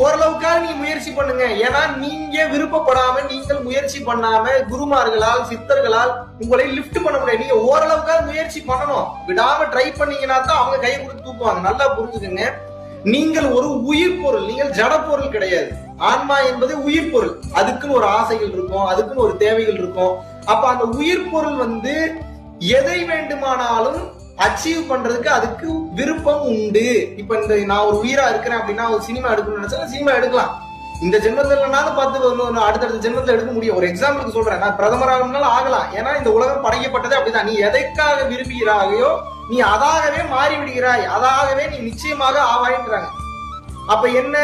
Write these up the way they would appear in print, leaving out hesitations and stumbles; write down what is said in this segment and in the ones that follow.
ஓரளவுக்காக நீங்க முயற்சி பண்ணுங்க. ஏன்னா நீங்க விருப்பப்படாம, நீங்கள் முயற்சி பண்ணாம குருமார்களால் சித்தர்களால் உங்களை லிப்ட் பண்ண முடியாது. நீங்க ஓரளவுக்காக முயற்சி பண்ணணும். விடாம ட்ரை பண்ணீங்கன்னா தான் அவங்க கையை கொடுத்து தூக்குவாங்க. நல்லா புரிஞ்சுக்கங்க. நீங்கள் ஒரு உயிர் பொருள், நீங்கள் ஜட பொருள் கிடையாது. ஆன்மா என்பது உயிர் பொருள். அதுக்குன்னு ஒரு ஆசைகள் இருக்கும், அதுக்குன்னு ஒரு தேவைகள் இருக்கும். அப்ப அந்த உயிர் பொருள் எதை வேண்டுமானாலும் அச்சீவ் பண்றதுக்கு அதுக்கு விருப்பம் உண்டு. இப்ப இந்த நான் ஒரு உயிரா இருக்கிறேன் அப்படின்னா ஒரு சினிமா எடுக்கணும்னு நினைச்சா சினிமா எடுக்கலாம். இந்த ஜென்மத்திலனாலும் பார்த்து அடுத்தடுத்த ஜென்மத்தில் எடுக்க முடியும். ஒரு எக்ஸாம்பிளுக்கு சொல்றேன், நான் பிரதமராகனாலும் ஆகலாம். ஏன்னா இந்த உலகம் படைக்கப்பட்டதே அப்படிதான். நீ எதைக்காக விரும்புகிறாயோ நீ அதாகவே மாறி விடுகிறாய், அதாகவே நீ நிச்சயமாக ஆவாயின்றாங்க. அப்ப என்ன,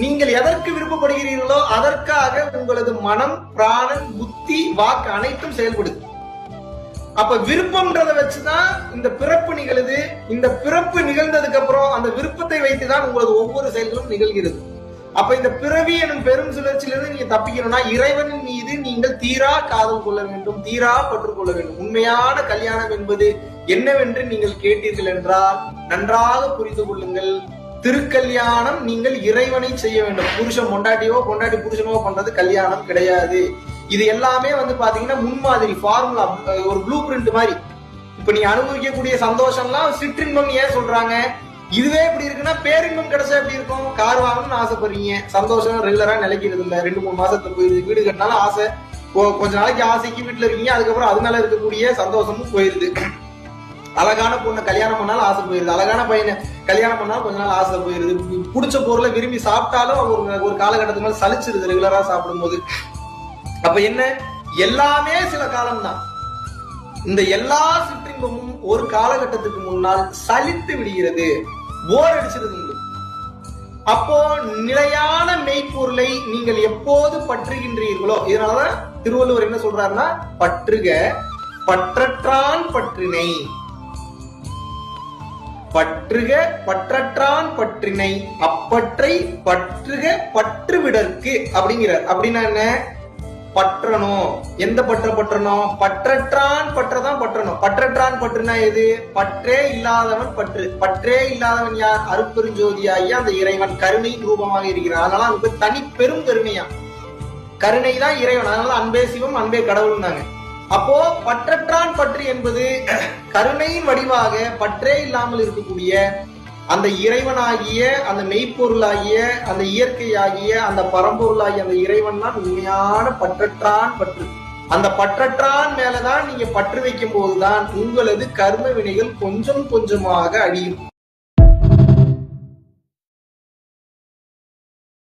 நீங்கள் எதற்கு விருப்பப்படுகிறீர்களோ அதற்காக உங்களது மனம், பிராணன், புத்தி, வாக்கு அனைத்தும் செயல்படுது. அப்ப விருப்பம்ன்றத வச்சுதான் இந்த பிறப்பு நிகழுது. இந்த பிறப்பு நிகழ்ந்ததுக்கு அப்புறம் அந்த விருப்பத்தை வைத்துதான் உங்களது ஒவ்வொரு செயல்களும் நிகழ்கிறது. அப்ப இந்த பிறவி எனும் பெரும் சுழற்சியிலிருந்து நீங்க தப்பிக்கணும்னா இறைவனின் மீது நீங்கள் தீரா காதல் கொள்ள வேண்டும், தீரா பற்றுக்கொள்ள வேண்டும். உண்மையான கல்யாணம் என்பது என்னவென்று நீங்கள் கேட்டீர்கள் என்றால் நன்றாக புரிந்து கொள்ளுங்கள். திருக்கல்யாணம் நீங்கள் இறைவனை செய்ய வேண்டும். புருஷன் பொண்டாட்டியோ பொண்டாட்டி புருஷனோ பண்றது கல்யாணம் கிடையாது. இது எல்லாமே பாத்தீங்கன்னா முன்மாதிரி, ஃபார்முலா, ஒரு ப்ளூ பிரிண்ட் மாதிரி. இப்ப நீ அனுபவிக்கக்கூடிய சந்தோஷம்லாம் சிற்றின்பம் ஏன் சொல்றாங்க? இதுவே இப்படி இருக்குன்னா பேரின்பம் கிடைச்சா எப்படி இருக்கும்? கார் வாங்கணும்னு ஆசைப்படுறீங்க, சந்தோஷம் ரெகுலரா நிலைக்கிறது இல்ல, 2-3 மாசத்துக்கு போயிருது. வீடு கட்டினாலும் ஆசை, கொஞ்ச நாளைக்கு ஆசைக்கு வீட்டுல இருக்கீங்க, அதுக்கப்புறம் அதனால இருக்கக்கூடிய சந்தோஷமும் போயிருது. அழகான பொண்ணை கல்யாணம் பண்ணாலும் ஆசை போயிருது, அழகான பையனை கல்யாணம் பண்ணாலும் கொஞ்ச நாள் ஆசை போயிருது. பிடிச்ச பொருளை விரும்பி சாப்பிட்டாலும் ஒரு காலகட்டத்துக்கு மேல சலிச்சிருது ரெகுலரா சாப்பிடும் போது. அப்ப என்ன, எல்லாமே சில காலம் தான். இந்த எல்லா சிற்றின்பமும் ஒரு காலகட்டத்துக்கு முன்னால் சலித்து விடுகிறது, போர் அடிச்சிருது. அப்போ நிலையான மெய்ப்பொருளை நீங்கள் எப்போது பற்றுகின்றீர்களோ, இதனாலதான் திருவள்ளுவர் என்ன சொல்றாருன்னா, பற்றுக பற்றற்றான் பற்றினை, பற்றுக பற்றற்றான் பற்றினை, அப்பற்றை பற்றுக பற்றுவிடற்கு அப்படிங்கிறார். அப்படின்னா என்ன, பற்றணும். எந்த பற்றணும்? பற்றற்றான் பற்றதான் பற்றணும். பற்றற்றான் பற்றுனா எது? பற்றே இல்லாதவன் பற்று. பற்றே இல்லாதவன் யார்? அருட்பெருஞ்சோதியாகிய அந்த இறைவன் கருணையின் ரூபமாக இருக்கிறான். அதனால அதுக்கு தனி பெரும் கருணையா, கருணை தான் இறைவன். அதனால அன்பே சிவம், அன்பே கடவுள்னாங்க. அப்போ பற்றற்றான் பற்று என்பது கருணையின் வடிவாக பற்றே இல்லாமல் இருக்கக்கூடிய அந்த இறைவனாகிய, அந்த மெய்ப்பொருளாகிய, அந்த இயற்கையாகிய, அந்த பரம்பொருளாகிய அந்த இறைவன் தான் உண்மையான பற்றற்றான் பற்று. அந்த பற்றற்றான் மேலதான் நீங்க பற்று வைக்கும் போதுதான் உங்களது கர்ம வினைகள் கொஞ்சம் கொஞ்சமாக அழியும்.